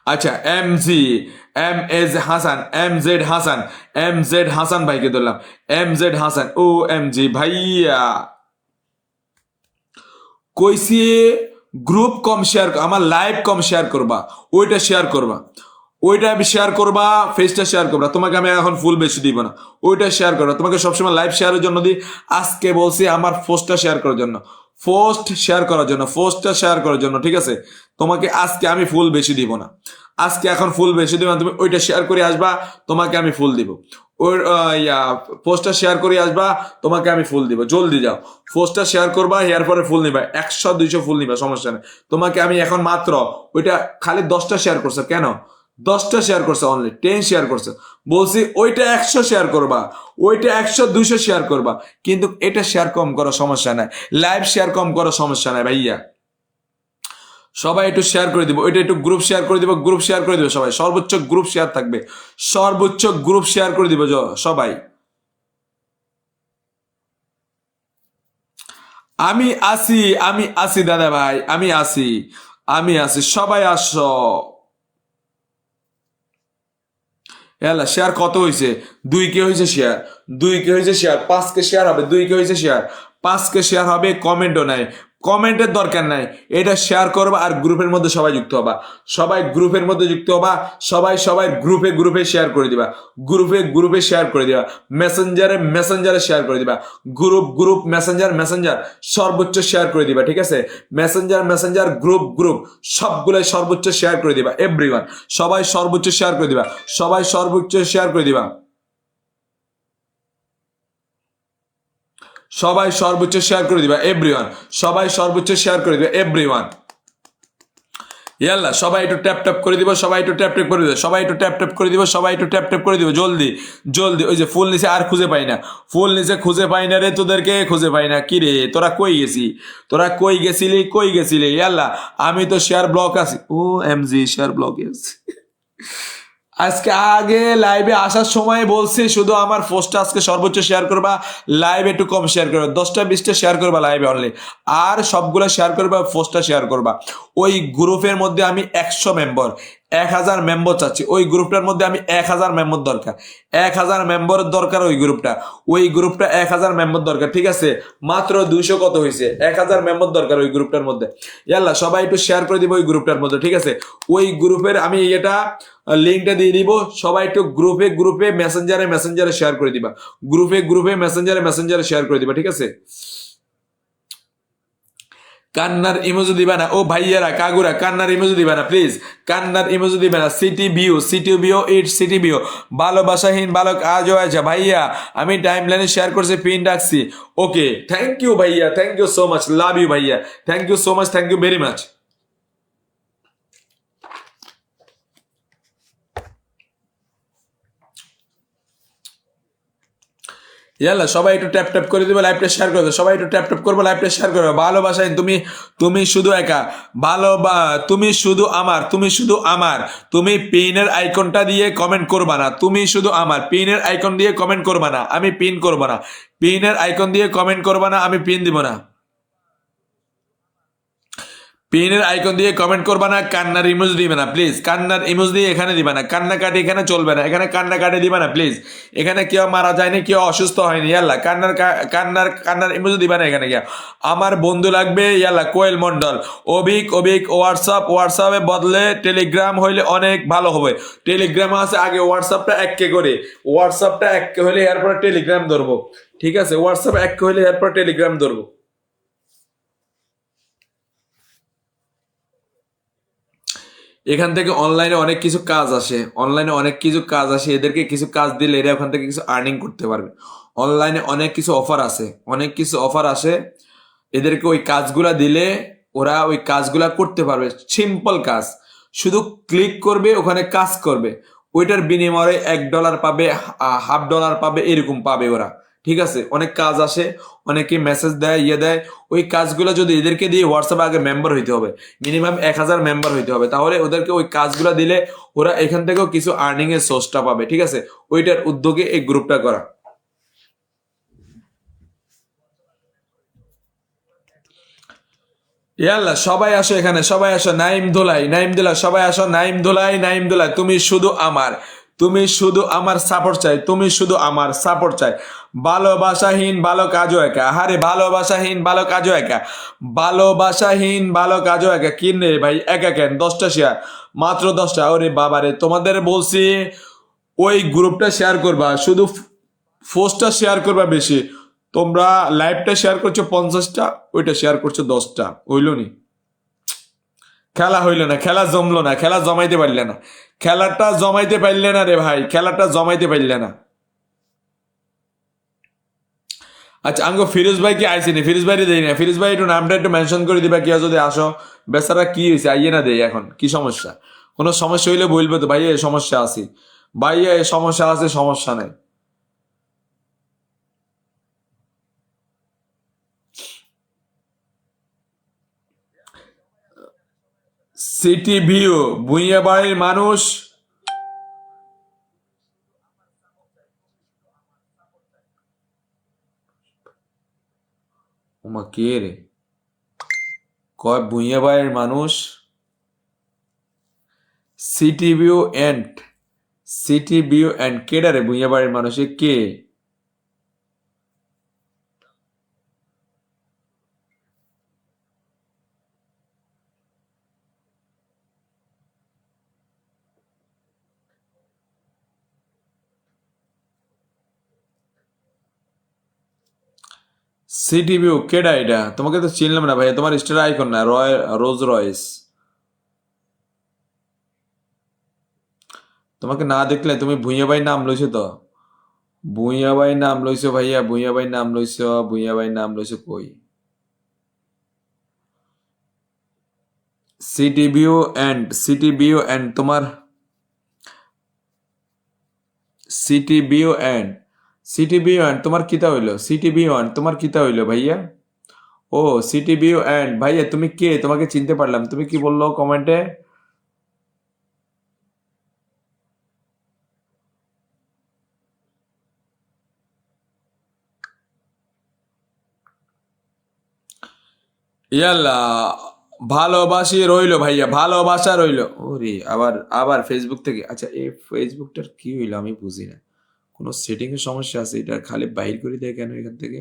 আচ্ছা এজ Hasan M Z Hasan ভাইকে ধরলাম। এম জেড হাসান, ও এম জি ভাইয়া কইছি গ্রুপ কম শেয়ার, আমার লাইভ কম শেয়ার করবা, ওইটা শেয়ার করবা, ওইটা আমি শেয়ার করবা, ফেসটা শেয়ার করবা। তোমাকে আমি এখন ফুল বেশি দিব না, ওইটা শেয়ার করবা। তোমাকে সবসময় লাইভ শেয়ারের জন্য দিই, আজকে বলছি আমার পোস্টটা শেয়ার করার জন্য, পোস্টটা শেয়ার করার জন্য, ঠিক আছে? তোমাকে আজকে আমি ফুল বেশি দিব না, আজকে এখন ফুল বেশি দিব না, তুমি ওইটা শেয়ার করে আসবা, তোমাকে আমি ফুল দিব। ওই পোস্টটা শেয়ার করে আসবা, তোমাকে আমি ফুল দিব। জলদি যাও, পোস্টটা শেয়ার করবা, এর পরে ফুল নিবা, 100 200 ফুল নিবা, সমস্যা নেই। তোমাকে আমি এখন মাত্র ওইটা খালি 10টা শেয়ার করছো কেন? 10টা শেয়ার করছো, অনলি 10 শেয়ার করছো। বলছি ওইটা 100 শেয়ার করবা, ওইটা 100 200 শেয়ার করবা, কিন্তু এটা শেয়ার কম করো, সমস্যা নাই। লাইভ শেয়ার কম করো, সমস্যা নাই ভাইয়া। সবাই একটু শেয়ার করে দিব, ওইটা একটু গ্রুপ শেয়ার করে দিব, গ্রুপ শেয়ার করে দিব সবাই, সর্বোচ্চ গ্রুপ শেয়ার থাকবে, সর্বোচ্চ গ্রুপ শেয়ার করে দিব সবাই। আমি আসি, আমি আসি দাদা ভাই, আমি আসি, সবাই আসো। এলা শেয়ার কত হয়েছে? 2 কে হয়েছে শেয়ার, 2 কে হয়েছে শেয়ার, 5 কে শেয়ার হবে, 2 কে হয়েছে শেয়ার, 5 কে শেয়ার হবে। কমেন্টও নাই, কমেন্টের দরকার নাই, এটা শেয়ার করবা আর গ্রুপের মধ্যে সবাই যুক্ত হবা, সবাই গ্রুপের মধ্যে যুক্ত হবা, সবাই গ্রুপে শেয়ার করে দিবা, গ্রুপে শেয়ার করে দিবা, মেসেঞ্জারে শেয়ার করে দিবা, গ্রুপ মেসেঞ্জার সর্বোচ্চ শেয়ার করে দিবা, ঠিক আছে? মেসেঞ্জার গ্রুপ সবগুলাই সর্বোচ্চ শেয়ার করে দিবা, এভরিওয়ান, সবাই সর্বোচ্চ শেয়ার করে দিবা, সবাই সর্বোচ্চ শেয়ার করে দিবা, সবাই সর্বোচ্চ শেয়ার করে দিবা এভরিওয়ান, সবাই সর্বোচ্চ শেয়ার করে দিবা এভরিওয়ান। ইয়াল্লা সবাই একটু ট্যাপ ট্যাপ করে দিব, সবাই একটু ট্যাপ ট্যাপ করে দিব, সবাই একটু ট্যাপ ট্যাপ করে দিব, সবাই একটু ট্যাপ ট্যাপ করে দিব, জলদি জলদি। ওই যে ফুল নিচে আর খুঁজে পাই না, ফুল নিচে খুঁজে পাই না রে, তোদেরকে খুঁজে পাই না, কি রে তোরা কই গেছি, তোরা কই গেছিলি? ইয়াল্লা আমি তো শেয়ার ব্লক আছি, ও এম জি শেয়ার ব্লক আছে। আজকে আগে লাইভে আসার সময় বলছি শুধু আমার পোস্টটা আজকে সর্বোচ্চ শেয়ার করবা, লাইভ একটু কম শেয়ার করবা, 10টা 20টা শেয়ার করবা লাইভে অনলি, আর সবগুলো শেয়ার করবা, পোস্টটা শেয়ার করবা। ওই গ্রুপের মধ্যে আমি 100 মেম্বার, 1000 মেম্বার চাচ্ছি, ওই গ্রুপটার মধ্যে আমি 1000 মেম্বার দরকার, 1000 মেম্বারের দরকার ওই গ্রুপটা 1000 মেম্বার দরকার, ঠিক আছে? মাত্র 200 কত হয়েছে, 1000 মেম্বার দরকার ওই গ্রুপটার মধ্যে। ইয়াল্লা সবাই একটু শেয়ার করে দিব ওই গ্রুপটার মধ্যে, ঠিক আছে? ওই গ্রুপের আমি এটা লিঙ্কটা দিয়ে দিব, সবাই একটু গ্রুপে মেসেঞ্জারে শেয়ার করে দিবা, গ্রুপে মেসেঞ্জারে শেয়ার করে দিবা, ঠিক আছে? কান্নার ইমোজি দিবা না ও ভাইয়ারা, কাগুরা কান্নার ইমোজি দিবা না প্লিজ, কান্নার ইমোজি দিবা না। সিটি বিও ভালোবাসাহীন বালক আজও আছে ভাইয়া, আমি টাইম লাইনে শেয়ার করছি, পিন রাখছি। ওকে, থ্যাংক ইউ ভাইয়া, thank you so much, love you ভাইয়া, thank you so much, thank you very much. ইয়াল্লা সবাই একটু ট্যাপ ট্যাপ করে দিবে, লাইভটা শেয়ার করে দেবে, সবাই একটু ট্যাপ ট্যাপ করবে, লাইভটা শেয়ার করবে। ভালোবাসায় তুমি শুধু একা, তুমি শুধু আমার, তুমি পিনের আইকনটা দিয়ে কমেন্ট করবা না, তুমি শুধু আমার পিনের আইকন দিয়ে কমেন্ট করবা না, আমি পিন করবো না, পিনের আইকন দিয়ে কমেন্ট করবা না, আমি পিন দিব না। পিনের আইকন দিয়ে কমেন্ট করবা না, কান্নার ইমোজ দিবে না প্লিজ, কান্নার ইমোজ দিয়ে এখানে দিবা না, কান্নাকাটি এখানে চলবে না, এখানে কান্নাকাটি দিবা না প্লিজ, এখানে কেউ মারা যায়নি, কেউ অসুস্থ হয়নি, ইয়াল্লা কান্নার ইমোজ দিবা না এখানে। কেউ আমার বন্ধু লাগবে, ইয়াল্লা কোয়েল মন্ডল, অভিক হোয়াটসঅ্যাপে বদলে টেলিগ্রাম হইলে অনেক ভালো হবে। টেলিগ্রাম আছে, আগে হোয়াটসঅ্যাপটা এককে করে, হোয়াটসঅ্যাপটা এককে হলে এরপরে টেলিগ্রাম ধরবো, ঠিক আছে? হোয়াটসঅ্যাপ এককে হলে এরপর টেলিগ্রাম ধরবো। এখান থেকে অনলাইনে অনেক কিছু কাজ আসে, এদেরকে কিছু কাজ দিলে এরা ওখান থেকে কিছু আর্নিং করতে পারবে। অনলাইনে অনেক কিছু অফার আছে, এদেরকে ওই কাজগুলা দিলে ওরা ওই কাজগুলা করতে পারবে, সিম্পল কাজ, শুধু ক্লিক করবে, ওখানে কাজ করবে, ওইটার বিনিময়ে $1 পাবে, $1/2 পাবে, এরকম পাবে ওরা, ঠিক আছে? অনেক কাজ আসে, অনেকে মেসেজ দেয়, দেয়, ওই কাজগুলো যদি এদেরকে দিয়ে, হোয়াটসঅ্যাপে আগে মেম্বার হইতে হবে, মিনিমাম 1000 মেম্বার হইতে হবে, তাহলে ওদেরকে ওই কাজগুলো দিলে ওরা এখান থেকেও কিছু আর্নিং এর সোর্সটা পাবে, ঠিক আছে? ওইটার উদ্যোগে এই গ্রুপটা করা। ইয়াল্লা সবাই আসো এখানে, সবাই আসো। নাইম দোলাই, নাইম দোলাই, সবাই আসো। নাইম দোলাই, নাইম দোলাই, তুমি শুধু আমার, তুমি শুধু আমার সাপোর্ট চাই, তুমি শুধু আমার সাপোর্ট চাই। ভালোবাসাহীন ভালো কাজও একা, আরে ভালোবাসাহীন ভালো কাজও একা, ভালোবাসাহীন ভালো কাজও একা। কি রে ভাই একা কেন? 10টা শেয়ার, মাত্র 10টা। ওরে বাবারে, তোমাদের বলছি ওই গ্রুপটা শেয়ার করবা, শুধু পোস্টটা শেয়ার করবা বেশি। তোমরা লাইভটা শেয়ার করছো 50টা, ওইটা শেয়ার করছো 10টা, হইল নি? খেলা হইল না, খেলা জমলো না, খেলা জমাইতে পারলে না, খেলাটা জমাইতে পারলে না রে ভাই, খেলাটা জমাইতে পারলে না। আচ্ছা আঙ্গো ফিরোজ ভাই কি আইসিনি? ফিরোজ ভাই দেই না, ফিরোজ ভাই একটু নামটা একটু মেনশন করে দিবা, কেউ যদি আসো। বেচারা কি হয়েছে, আইয়ে না দেই এখন, কি সমস্যা? কোনো সমস্যা হইলে বলবে তো, ভাইয়া এই সমস্যা আছি, ভাইয়া এই সমস্যা আছে, সমস্যা নাই। সিটি ভিউ, ভুইয়া বাড়ির মানুষ। ওমা কে রে? কয় ভুইয়া বাড়ির মানুষ। City view end, city view end কেডা রে ভুইয়া বাড়ির মানুষ? এ কে? সিটি ভিউ কেডা এটা? তোমাকে তো চিনলাম না ভাইয়া, তোমার স্টার আইকন না, রয় রোজ রয়েস। তোমাকে না দেখলে, তুমি ভুইয়া ভাই নাম লইছো তো, ভুইয়া ভাই নাম লইছো ভাইয়া, ভুইয়া ভাই নাম লইছো, ভুইয়া ভাই নাম লইছো কই? City view end, city view end তোমার, city view end, city view end তোমার কিতা হইলো? সিটি ভিউ এন্ড তোমার কিতা হইলো ভাইয়া? ও সিটি ভিউ এন্ড ভাইয়া, তুমি কে? তোমাকে চিনতে পারলাম, তুমি কি বললো কমেন্টে? ইয়াল্লা, ভালোবাসি রইলো ভাইয়া, ভালোবাসা রইলো। ওরে আবার, আবার ফেসবুক থেকে। আচ্ছা এই ফেসবুকটার কি হইলো আমি বুঝি না, কোনো সেটিং এর সমস্যা আছে? এটা খালি বাইর করে দেয় কেন এখান থেকে?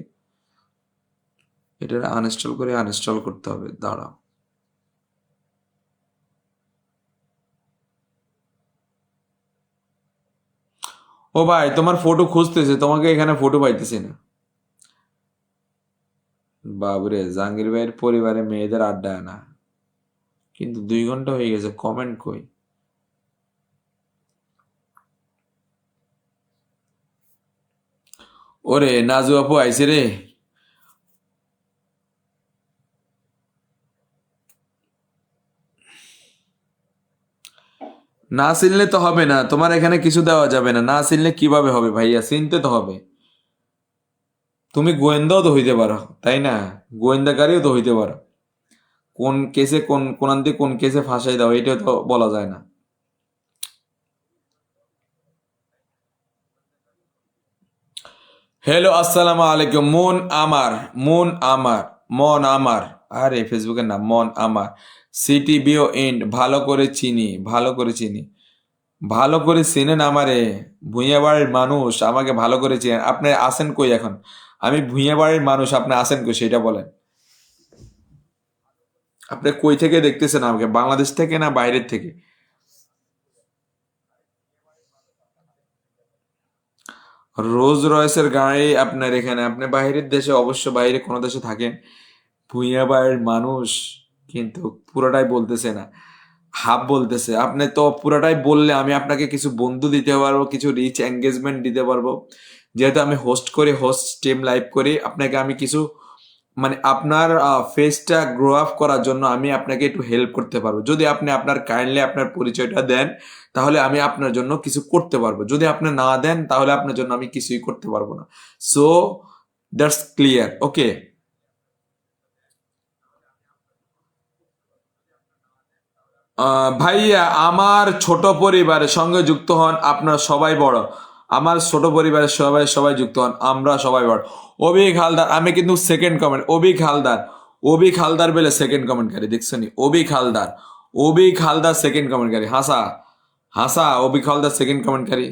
এটা আনইনস্টল করে আনইনস্টল করতে হবে, দাঁড়াও। ও ভাই তোমার ফটো খুঁজতেছে, তোমাকে এখানে ফটো পাইতেছি না। বাবরে, জাহাঙ্গীর ভাইয়ের পরিবারে মেয়েদের আড্ডা না, কিন্তু 2 ঘন্টা হয়ে গেছে, কমেন্ট কই? ওরে নাজু আপু আইছে রে। না চিনলে তো হবে না, তোমার এখানে কিছু দেওয়া যাবে না, না চিনলে কিভাবে হবে ভাইয়া? চিনতে তো হবে। তুমি গোয়েন্দাও তো হইতে পারো, তাই না? গোয়েন্দাকারীও তো হইতে পারো। কোন কেসে কোন কোনান দিয়ে কোন কেসে ফাঁসাই দাও, এটা তো বলা যায় না। হ্যালো আসসালামু আলাইকুম। মন আমার, মন আমার, মন আমার। আরে ফেসবুকের নাম মন আমার। সিটি বিও এন্ড, ভালো করে চিনি, ভালো করে চিনি। ভালো করে চেনেন আমারে? ভুঁইয়া বাড়ির মানুষ, আমাকে ভালো করে চেনেন। আপনি আছেন কই এখন? আমি ভুঁইয়া বাড়ির মানুষ, আপনি আছেন কই সেটা বলেন। আপনি কই থেকে দেখতেছেন আমাকে? বাংলাদেশ থেকে না বাইরের থেকে? রোজ রয়েসের গাড়ি আপনার এখানে? আপনি বাইরের দেশে, অবশ্য বাইরে কোনো দেশে থাকেন। ভুঁইয়া বাড়ির মানুষ কিন্তু পুরোটাই বলতেছে না, হাফ বলতেছে। আপনি তো পুরোটাই বললে আমি আপনাকে কিছু বন্ধু দিতে পারবো, কিছু রিচ এঙ্গেজমেন্ট দিতে পারবো। যেহেতু আমি হোস্ট করি, হোস্ট টিম লাইভ করি, আপনাকে আমি কিছু, মানে আপনার ফেসটা গ্রো আপ করার জন্য আমি আপনাকে একটু হেল্প করতে পারবো। যদি আপনি আপনার কাইন্ডলি আপনার পরিচয়টা দেন, তাহলে আমি আপনার জন্য কিছু করতে পারবো। যদি আপনি না দেন, তাহলে আপনার জন্য আমি কিছুই করতে পারবো না। সো দ্যাটস ক্লিয়ার, ওকে? ভাইয়া আমার ছোট পরিবারের সঙ্গে যুক্ত হন, আপনারা সবাই বড়। আমার ছোট পরিবারের সবাই সবাই যুক্ত হন, আমরা সবাই বড়। অবিক হালদার, আমি কিন্তু সেকেন্ড কমেন্ট, অবিক হালদার, ওবি খালদার বেলে সেকেন্ড কমেন্টকারী দেখছো নি? ওবি খালদার সেকেন্ড কমেন্টকারী। হাসা ওবি খালদার সেকেন্ড কমেন্টকারী।